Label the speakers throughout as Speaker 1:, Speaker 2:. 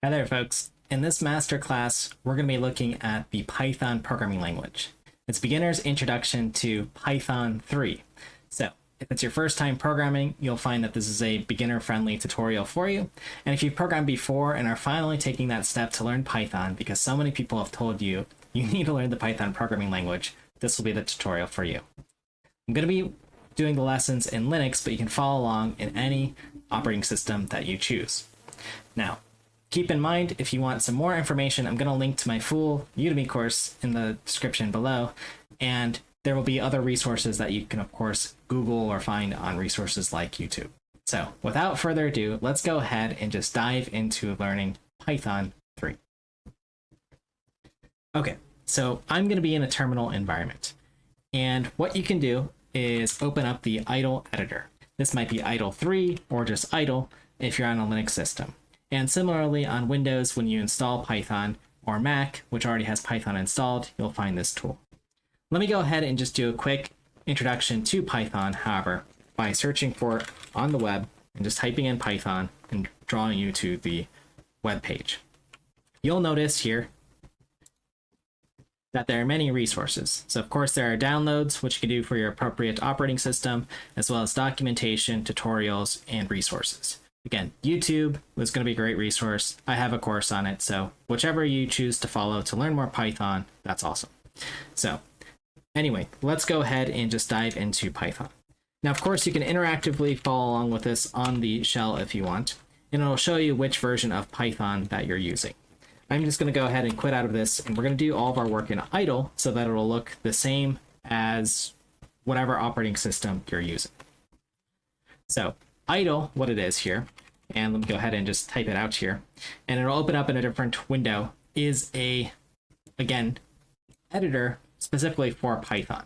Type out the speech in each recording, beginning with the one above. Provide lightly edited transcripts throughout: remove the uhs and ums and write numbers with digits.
Speaker 1: Hi there, folks. In this masterclass, we're going to be looking at the Python programming language. It's beginner's introduction to Python 3. So if it's your first time programming, you'll find that this is a beginner-friendly tutorial for you. And if you've programmed before and are finally taking that step to learn Python because so many people have told you you need to learn the Python programming language, this will be the tutorial for you. I'm going to be doing the lessons in Linux, but you can follow along in any operating system that you choose. Now, keep in mind, if you want some more information, I'm going to link to my full Udemy course in the description below, and there will be other resources that you can, of course, Google or find on resources like YouTube. So without further ado, let's go ahead and just dive into learning Python 3. Okay, so I'm going to be in a terminal environment, and what you can do is open up the idle editor. This might be idle 3 or just idle if you're on a Linux system. And similarly on Windows, when you install Python, or Mac, which already has Python installed, you'll find this tool. Let me go ahead and just do a quick introduction to Python, however, by searching for it on the web and just typing in Python and drawing you to the web page. You'll notice here that there are many resources. So of course there are downloads, which you can do for your appropriate operating system, as well as documentation, tutorials, and resources. Again, YouTube was going to be a great resource. I have a course on it, so whichever you choose to follow to learn more Python, that's awesome. So anyway, let's go ahead and just dive into Python. Now, of course, you can interactively follow along with this on the shell if you want, and it'll show you which version of Python that you're using. I'm just going to go ahead and quit out of this, and we're going to do all of our work in idle so that it'll look the same as whatever operating system you're using. So idle, what it is here, and let me go ahead and just type it out here, and it'll open up in a different window, is a, again, editor specifically for Python.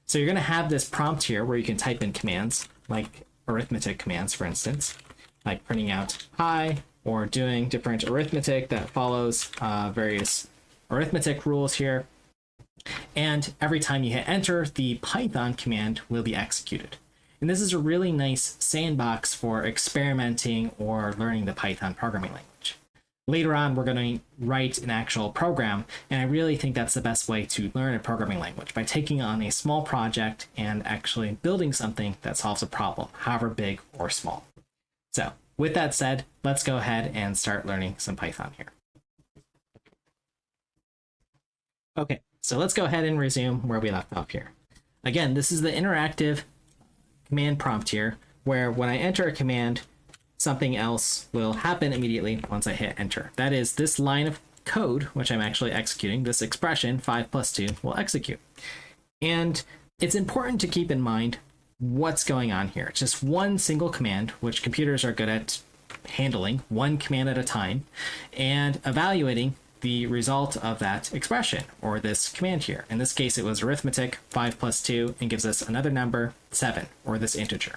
Speaker 1: So you're going to have this prompt here where you can type in commands, like arithmetic commands, for instance, like printing out pi, or doing different arithmetic that follows various arithmetic rules here. And every time you hit enter, the Python command will be executed. And this is a really nice sandbox for experimenting or learning the Python programming language. Later on, we're going to write an actual program, and I really think that's the best way to learn a programming language, by taking on a small project and actually building something that solves a problem, however big or small. So with that said, let's go ahead and start learning some Python here. Okay, so let's go ahead and resume where we left off here. Again, this is the interactive command prompt here, where when I enter a command, something else will happen immediately once I hit enter. That is, this line of code, which I'm actually executing, this expression 5 plus 2 will execute. And it's important to keep in mind what's going on here. It's just one single command, which computers are good at handling, one command at a time, and evaluating the result of that expression, or this command here. In this case, it was arithmetic 5 plus 2, and gives us another number, 7, or this integer.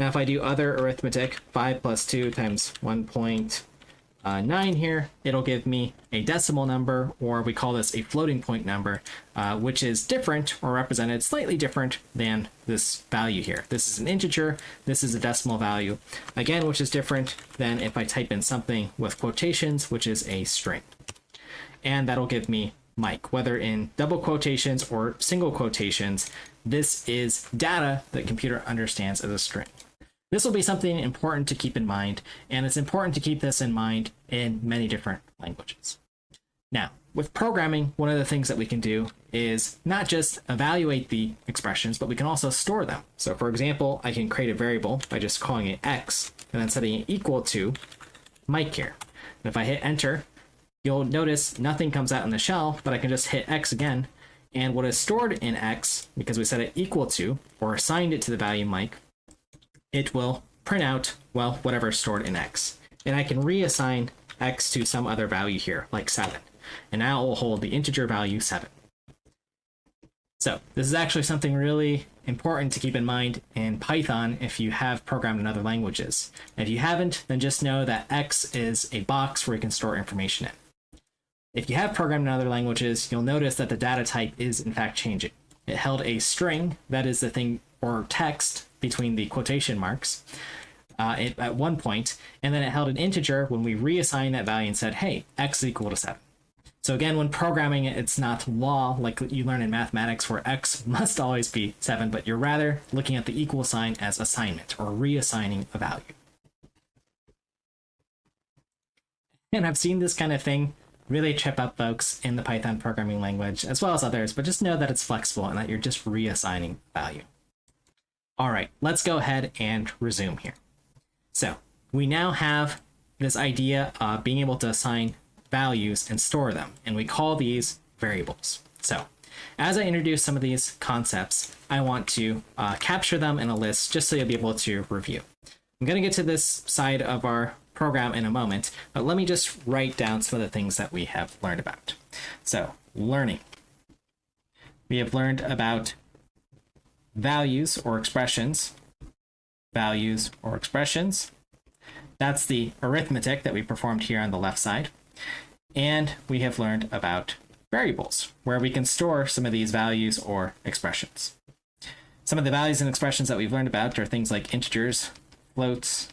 Speaker 1: Now, if I do other arithmetic, 5 plus 2 times 1.9 here, it'll give me a decimal number, or we call this a floating point number, which is different or represented slightly different than this value here. This is an integer, this is a decimal value, again, which is different than if I type in something with quotations, which is a string. And that'll give me Mike, whether in double quotations or single quotations. This is data that computer understands as a string. This will be something important to keep in mind, and it's important to keep this in mind in many different languages. Now, with programming, one of the things that we can do is not just evaluate the expressions, but we can also store them. So for example, I can create a variable by just calling it x, and then setting it equal to Mike here. And if I hit enter, you'll notice nothing comes out in the shell, but I can just hit x again, and what is stored in x, because we set it equal to, or assigned it to the value Mike, it will print out, well, whatever is stored in x. And I can reassign x to some other value here, like 7. And now it will hold the integer value 7. So this is actually something really important to keep in mind in Python if you have programmed in other languages. If you haven't, then just know that x is a box where you can store information in. If you have programmed in other languages, you'll notice that the data type is in fact changing. It held a string, that is the thing, or text, between the quotation marks, at one point, and then it held an integer when we reassigned that value and said, hey, x is equal to 7. So again, when programming it, it's not law like you learn in mathematics where x must always be 7, but you're rather looking at the equal sign as assignment or reassigning a value. And I've seen this kind of thing really trip up folks in the Python programming language, as well as others, but just know that it's flexible and that you're just reassigning value. All right, let's go ahead and resume here. So we now have this idea of being able to assign values and store them, and we call these variables. So as I introduce some of these concepts, I want to capture them in a list just so you'll be able to review. I'm going to get to this side of our program in a moment, but let me just write down some of the things that we have learned about. So learning. We have learned about values or expressions. Values or expressions. That's the arithmetic that we performed here on the left side. And we have learned about variables, where we can store some of these values or expressions. Some of the values and expressions that we've learned about are things like integers, floats,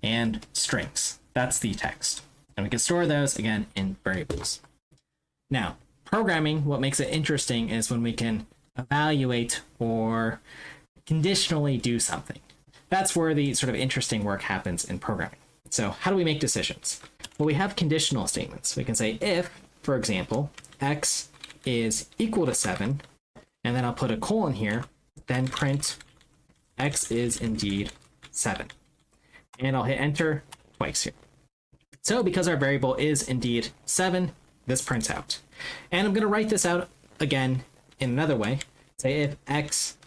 Speaker 1: and strings. That's the text. And we can store those, again, in variables. Now, programming, what makes it interesting is when we can evaluate or conditionally do something. That's where the sort of interesting work happens in programming. So how do we make decisions? Well, we have conditional statements. We can say if, for example, x is equal to 7, and then I'll put a colon here, then print x is indeed 7. And I'll hit enter twice here. So because our variable is indeed 7, this prints out. And I'm going to write this out again in another way. Say if x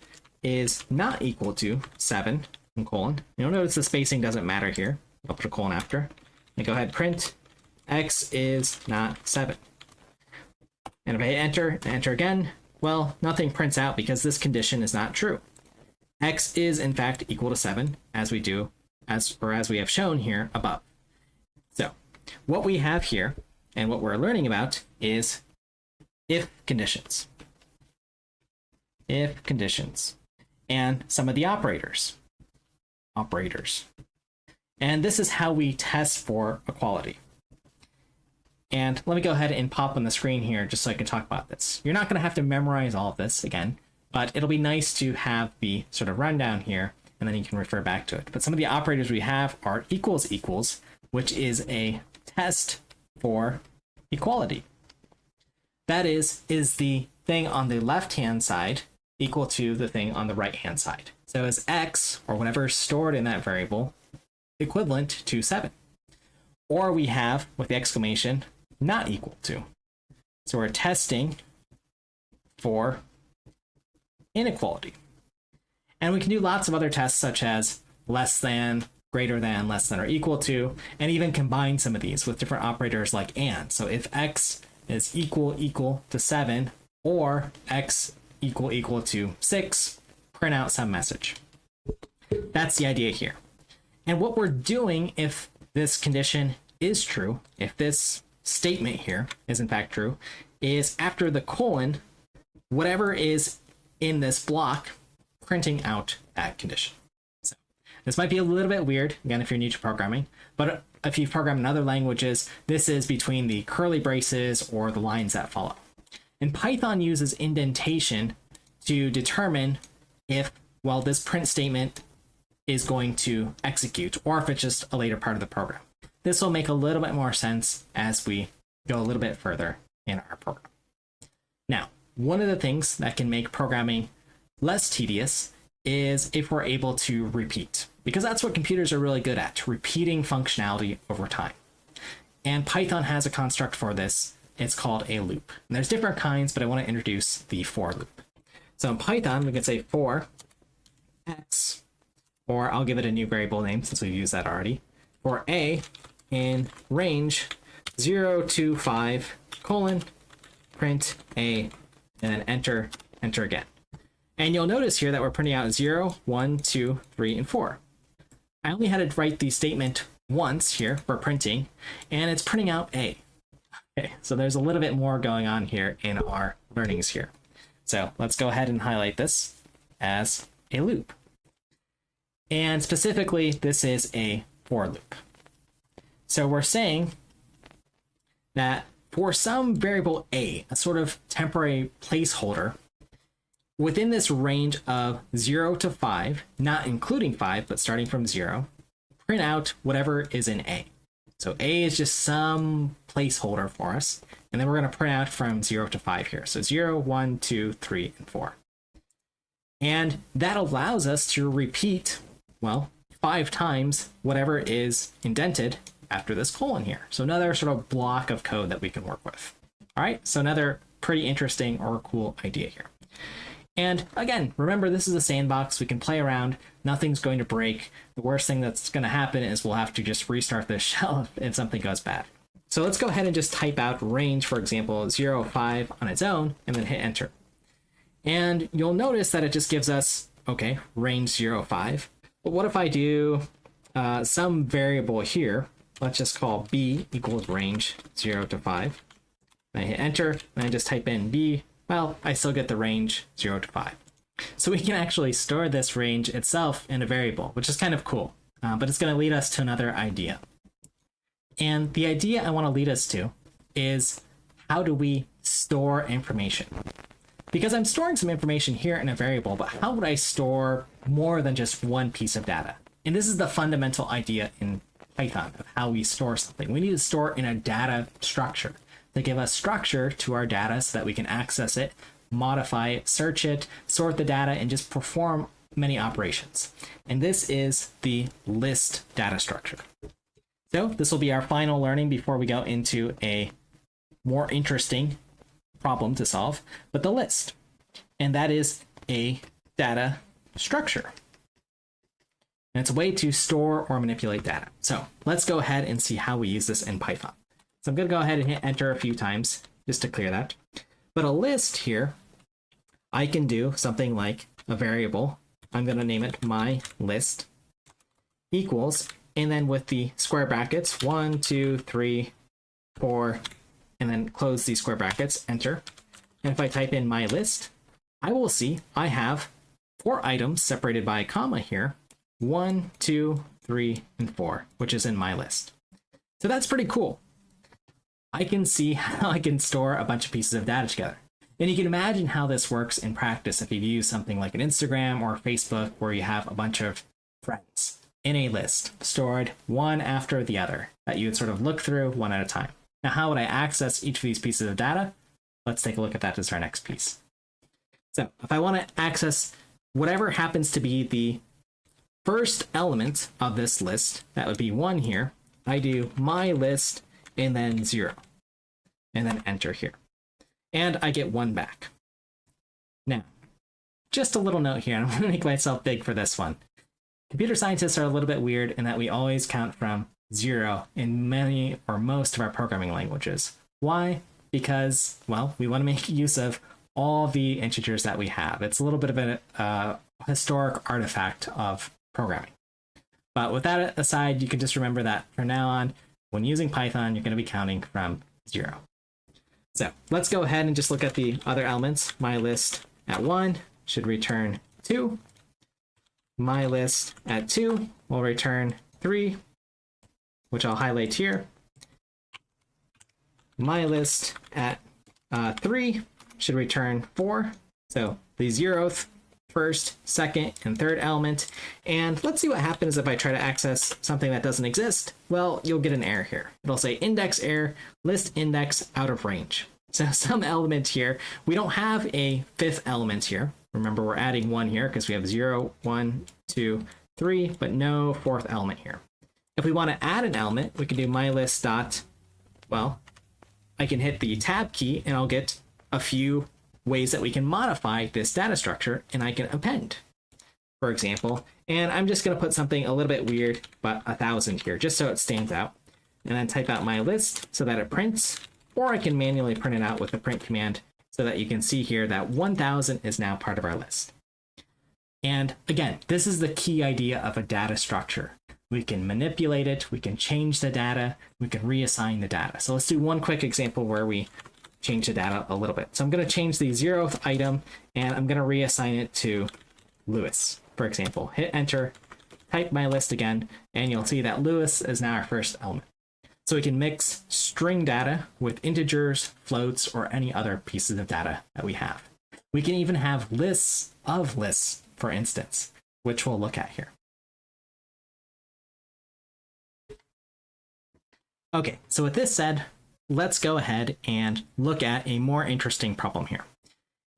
Speaker 1: is not equal to 7, and colon. You'll notice the spacing doesn't matter here. I'll put a colon after. And go ahead, print x is not 7. And if I hit enter and enter again, well, nothing prints out because this condition is not true. X is in fact equal to 7, as we do, as we have shown here above. So what we have here and what we're learning about is if conditions. If conditions. And some of the operators. And this is how we test for equality. And let me go ahead and pop on the screen here just so I can talk about this. You're not going to have to memorize all of this again, but it'll be nice to have the sort of rundown here, and then you can refer back to it. But some of the operators we have are equals equals, which is a test for equality. That is the thing on the left-hand side equal to the thing on the right-hand side. So is x, or whatever is stored in that variable, equivalent to 7? Or we have, with the exclamation, not equal to. So we're testing for inequality. And we can do lots of other tests such as less than, greater than, less than, or equal to, and even combine some of these with different operators like and. So if x is equal to 7, or x equal to 6, print out some message. That's the idea here. And what we're doing if this condition is true, if this statement here is in fact true, is after the colon, whatever is in this block, printing out that condition. So this might be a little bit weird, again, if you're new to programming, but if you've programmed in other languages, this is between the curly braces or the lines that follow. And Python uses indentation to determine if, well, this print statement is going to execute, or if it's just a later part of the program. This will make a little bit more sense as we go a little bit further in our program. Now, one of the things that can make programming less tedious is if we're able to repeat, because that's what computers are really good at, repeating functionality over time. And Python has a construct for this. It's called a loop. And there's different kinds, but I want to introduce the for loop. So in Python, we can say for x, or I'll give it a new variable name since we've used that already, for a in range 0 to 5, colon, print a, and then enter again. And you'll notice here that we're printing out 0, 1, 2, 3, and 4. I only had to write the statement once here for printing, and it's printing out a. Okay, so there's a little bit more going on here in our learnings here. So let's go ahead and highlight this as a loop. And specifically, this is a for loop. So we're saying that for some variable a sort of temporary placeholder, within this range of 0 to 5, not including 5, but starting from 0, print out whatever is in a. So a is just some placeholder for us, and then we're going to print out from 0 to 5 here. So 0, 1, 2, 3, and 4. And that allows us to repeat, well, 5 times whatever is indented after this colon here. So another sort of block of code that we can work with. All right, so another pretty interesting or cool idea here. And again, remember, this is a sandbox. We can play around. Nothing's going to break. The worst thing that's going to happen is we'll have to just restart this shell if something goes bad. So let's go ahead and just type out range, for example, 0, 5 on its own, and then hit enter. And you'll notice that it just gives us, okay, range 0, 5. But what if I do some variable here? Let's just call b equals range 0 to 5. And I hit enter, and I just type in b. Well, I still get the range 0 to 5. So we can actually store this range itself in a variable, which is kind of cool, but it's going to lead us to another idea. And the idea I want to lead us to is, how do we store information? Because I'm storing some information here in a variable, but how would I store more than just one piece of data? And this is the fundamental idea in Python of how we store something. We need to store in a data structure to give us structure to our data so that we can access it, modify it, search it, sort the data, and just perform many operations. And this is the list data structure. So this will be our final learning before we go into a more interesting problem to solve, but the list. And that is a data structure. And it's a way to store or manipulate data. So let's go ahead and see how we use this in Python. So I'm going to go ahead and hit enter a few times just to clear that. But a list here, I can do something like a variable. I'm going to name it my list equals, and then with the square brackets, 1, 2, 3, 4, and then close these square brackets, enter. And if I type in my list, I will see I have 4 items separated by a comma here, 1, 2, 3, and 4, which is in my list. So that's pretty cool. I can see how I can store a bunch of pieces of data together. And you can imagine how this works in practice if you use something like an Instagram or Facebook, where you have a bunch of friends in a list stored one after the other that you would sort of look through one at a time. Now, how would I access each of these pieces of data? Let's take a look at that as our next piece. So if I want to access whatever happens to be the first element of this list, that would be 1 here, I do my list and then 0, and then enter here. And I get 1 back. Now, just a little note here, and I'm going to make myself big for this one. Computer scientists are a little bit weird in that we always count from 0 in many or most of our programming languages. Why? Because, well, we want to make use of all the integers that we have. It's a little bit of a historic artifact of programming. But with that aside, you can just remember that from now on, when using Python, you're going to be counting from 0. So let's go ahead and just look at the other elements. My list at 1 should return 2. My list at 2 will return 3, which I'll highlight here. My list at 3 should return 4. So the 0th, first, second, and third element. And let's see what happens if I try to access something that doesn't exist. Well, you'll get an error here. It'll say index error, list index out of range. So some element here, we don't have a 5th element here. Remember, we're adding 1 here because we have 0, 1, 2, 3, but no 4th element here. If we want to add an element, we can do mylist dot, well, I can hit the tab key and I'll get a few ways that we can modify this data structure, and I can append, for example. And I'm just going to put something a little bit weird, but 1,000 here, just so it stands out. And then type out my list so that it prints, or I can manually print it out with the print command so that you can see here that 1,000 is now part of our list. And again, this is the key idea of a data structure. We can manipulate it, we can change the data, we can reassign the data. So let's do one quick example where we change the data a little bit. So I'm going to change the 0th item and I'm going to reassign it to Lewis, for example. Hit enter, type my list again, and you'll see that Lewis is now our first element. So we can mix string data with integers, floats, or any other pieces of data that we have. We can even have lists of lists, for instance, which we'll look at here. Okay, so with this said, let's go ahead and look at a more interesting problem here.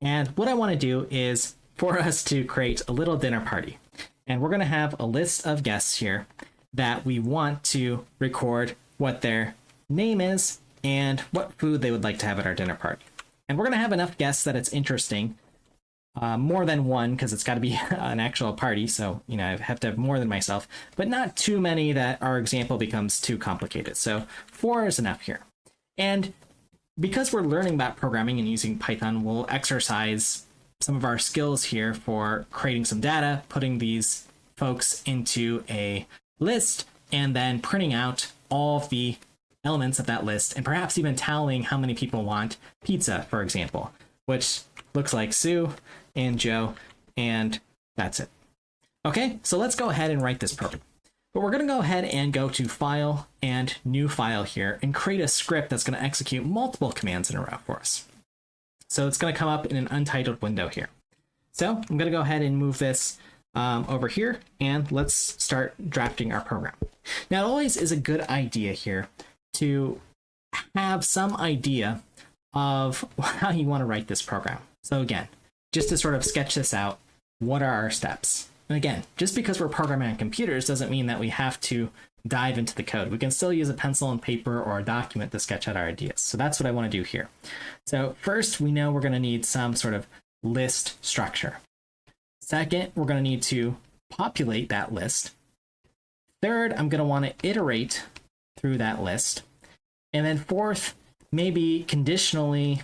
Speaker 1: And what I want to do is for us to create a little dinner party. And we're going to have a list of guests here that we want to record what their name is and what food they would like to have at our dinner party. And we're going to have enough guests that it's interesting. More than one, because it's got to be an actual party. So, you know, I have to have more than myself, but not too many that our example becomes too complicated. So 4 is enough here. And because we're learning about programming and using Python, we'll exercise some of our skills here for creating some data, putting these folks into a list, and then printing out all of the elements of that list, and perhaps even tallying how many people want pizza, for example, which looks like Sue and Joe, and that's it. Okay, so let's go ahead and write this program. But we're going to go ahead and go to File and New File here and create a script that's going to execute multiple commands in a row for us. So it's going to come up in an untitled window here. So I'm going to go ahead and move this over here, and let's start drafting our program. Now, it always is a good idea here to have some idea of how you want to write this program. So again, just to sort of sketch this out, what are our steps? And again, just because we're programming on computers doesn't mean that we have to dive into the code. We can still use a pencil and paper or a document to sketch out our ideas. So that's what I want to do here. So first, we know we're going to need some sort of list structure. Second, we're going to need to populate that list. Third, I'm going to want to iterate through that list. And then fourth, maybe conditionally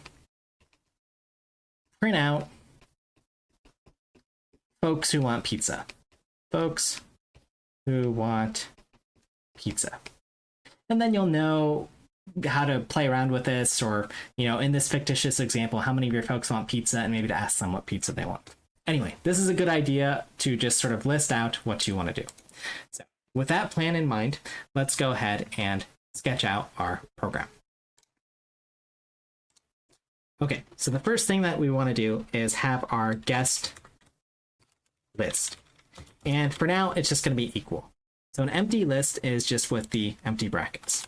Speaker 1: print out folks who want pizza. Folks who want pizza. And then you'll know how to play around with this, or, you know, in this fictitious example, how many of your folks want pizza, and maybe to ask them what pizza they want. Anyway, this is a good idea to just sort of list out what you want to do. So with that plan in mind, let's go ahead and sketch out our program. Okay, so the first thing that we want to do is have our guest list. And for now, it's just going to be equal. So an empty list is just with the empty brackets.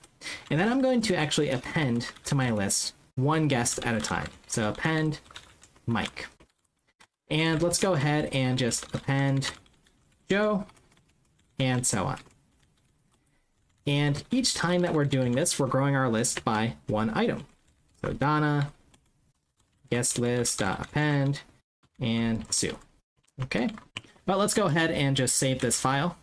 Speaker 1: And then I'm going to actually append to my list one guest at a time. So append Mike. And let's go ahead and just append Joe, and so on. And each time that we're doing this, we're growing our list by one item. So Donna, guest list, append, and Sue. Okay, but let's go ahead and just save this file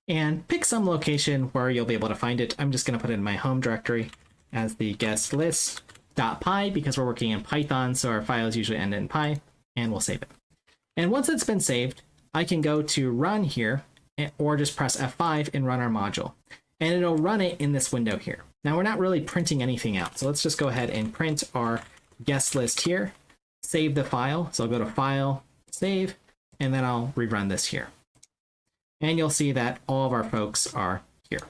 Speaker 1: and pick some location where you'll be able to find it. I'm just going to put it in my home directory as the guest list.py because we're working in Python, so our files usually end in py, and we'll save it. And once it's been saved, I can go to run here, or just press F5 and run our module. And it'll run it in this window here. Now we're not really printing anything out, so let's just go ahead and print our guest list here, save the file. So I'll go to File, Save, and then I'll rerun this here. And you'll see that all of our folks are here.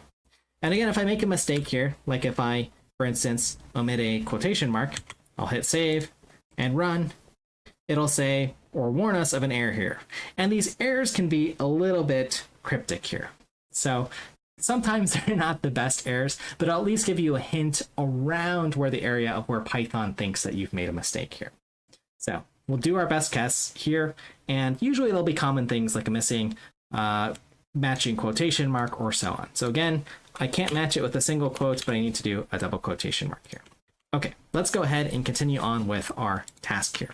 Speaker 1: And again, if I make a mistake here, like if I, for instance, omit a quotation mark, I'll hit save and run. It'll say, or warn us of an error here. And these errors can be a little bit cryptic here. So sometimes they're not the best errors, but I'll at least give you a hint around where the area of where Python thinks that you've made a mistake here. So we'll do our best guess here. And usually there'll be common things like a missing matching quotation mark or so on. So again, I can't match it with a single quote, but I need to do a double quotation mark here. Okay, let's go ahead and continue on with our task here.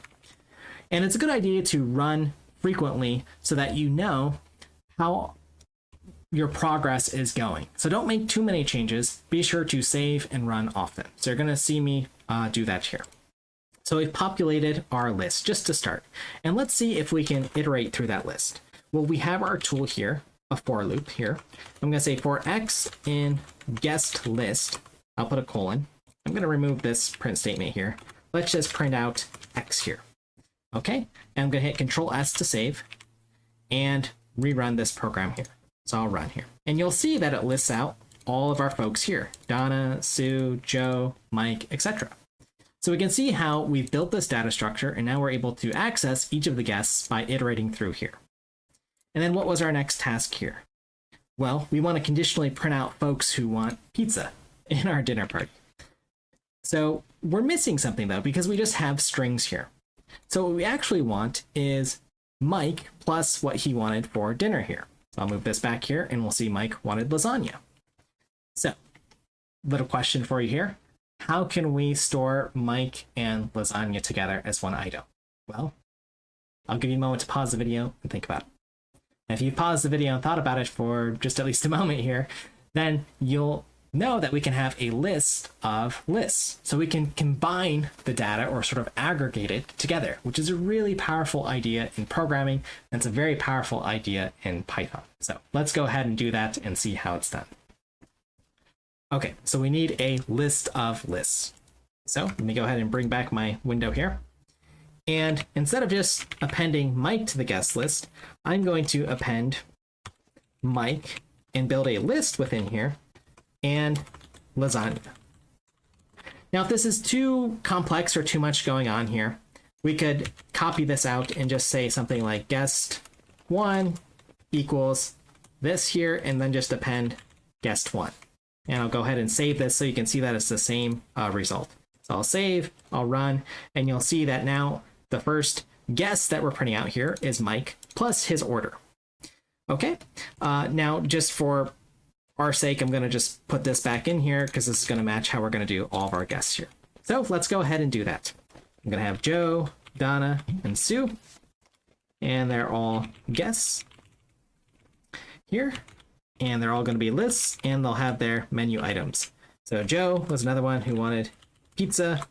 Speaker 1: And it's a good idea to run frequently so that you know how your progress is going. So don't make too many changes. Be sure to save and run often. So you're going to see me do that here. So we've populated our list just to start. And let's see if we can iterate through that list. Well, we have our tool here, a for loop here. I'm going to say for x in guest list, I'll put a colon. I'm going to remove this print statement here. Let's just print out x here. Okay, and I'm going to hit Control S to save. And rerun this program here. So I'll run here. And you'll see that it lists out all of our folks here: Donna, Sue, Joe, Mike, etc. So we can see how we've built this data structure, and now we're able to access each of the guests by iterating through here. And then what was our next task here? Well, we want to conditionally print out folks who want pizza in our dinner party. So we're missing something though, because we just have strings here. So what we actually want is Mike plus what he wanted for dinner here. So I'll move this back here and we'll see Mike wanted lasagna. So, little question for you here. How can we store Mike and lasagna together as one item? Well, I'll give you a moment to pause the video and think about it. And if you paused the video and thought about it for just at least a moment here, then you'll know that we can have a list of lists. So we can combine the data or sort of aggregate it together, which is a really powerful idea in programming. And it's a very powerful idea in Python. So let's go ahead and do that and see how it's done. Okay, so we need a list of lists. So let me go ahead and bring back my window here. And instead of just appending Mike to the guest list, I'm going to append Mike and build a list within here and lasagna. Now, if this is too complex or too much going on here, we could copy this out and just say something like guest one equals this here, and then just append guest one. And I'll go ahead and save this so you can see that it's the same result. So I'll save, I'll run, and you'll see that now the first guest that we're printing out here is Mike plus his order. Okay, now just for our sake, I'm going to just put this back in here because this is going to match how we're going to do all of our guests here. So let's go ahead and do that. I'm going to have Joe, Donna, and Sue, and they're all guests here. And they're all going to be lists, and they'll have their menu items. So Joe was another one who wanted pizza.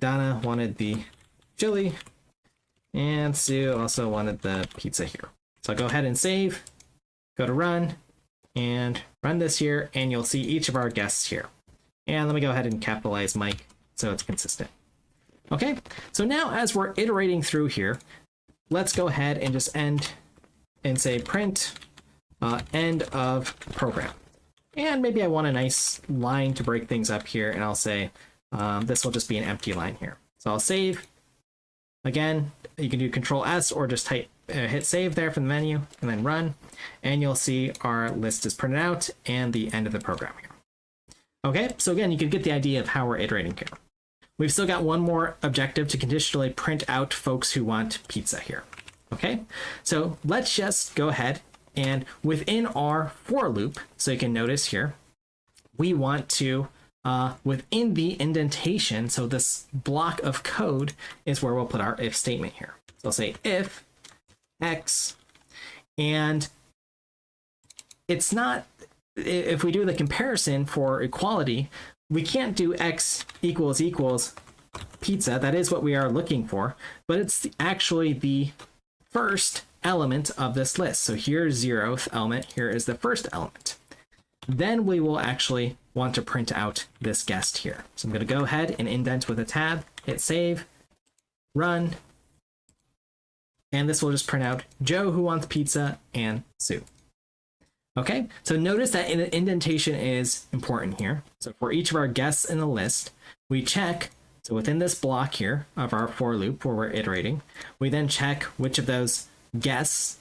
Speaker 1: Donna wanted the chili. And Sue also wanted the pizza here. So I'll go ahead and save, go to run, and run this here, and you'll see each of our guests here. And let me go ahead and capitalize Mike so it's consistent. Okay, so now as we're iterating through here, let's go ahead and just end and say print end of program. And maybe I want a nice line to break things up here, and I'll say this will just be an empty line here. So I'll save. Again, you can do Control S or just hit save there from the menu and then run, and you'll see our list is printed out and the end of the program here. Okay, so again, you can get the idea of how we're iterating here. We've still got one more objective to conditionally print out folks who want pizza here. Okay, so let's just go ahead and within our for loop, so you can notice here, we want to, within the indentation, so this block of code is where we'll put our if statement here. So I'll say if x, and it's not, if we do the comparison for equality, we can't do x equals pizza. That is what we are looking for, but it's actually the first element of this list. So here's 0th element, here is the first element. Then we will actually want to print out this guest here. So I'm going to go ahead and indent with a tab, hit save, run, and this will just print out Joe who wants pizza and Sue. Okay, so notice that indentation is important here. So for each of our guests in the list, we check, so within this block here of our for loop where we're iterating, we then check which of those guests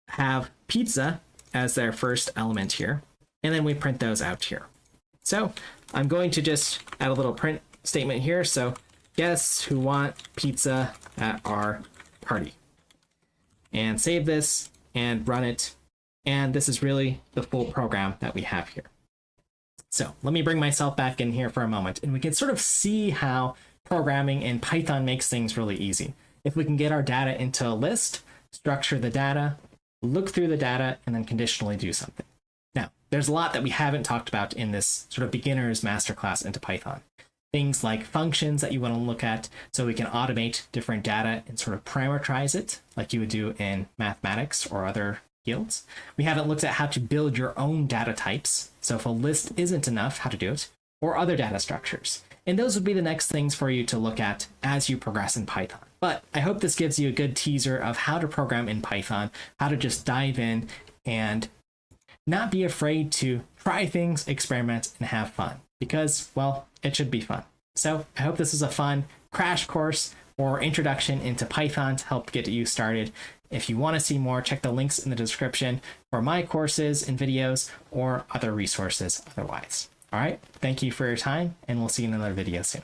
Speaker 1: have pizza as their first element here, and then we print those out here. So I'm going to just add a little print statement here. So guests who want pizza at our party, and save this and run it. And this is really the full program that we have here. So let me bring myself back in here for a moment, and we can sort of see how programming in Python makes things really easy. If we can get our data into a list, structure the data, look through the data, and then conditionally do something. Now, there's a lot that we haven't talked about in this sort of beginner's masterclass into Python. Things like functions that you want to look at, so we can automate different data and sort of parameterize it like you would do in mathematics or other fields. We haven't looked at how to build your own data types. So if a list isn't enough, how to do it, or other data structures. And those would be the next things for you to look at as you progress in Python. But I hope this gives you a good teaser of how to program in Python, how to just dive in and not be afraid to try things, experiment, and have fun, because, well, it should be fun. So I hope this is a fun crash course or introduction into Python to help get you started. If you want to see more, check the links in the description for my courses and videos or other resources otherwise. All right, thank you for your time, and we'll see you in another video soon.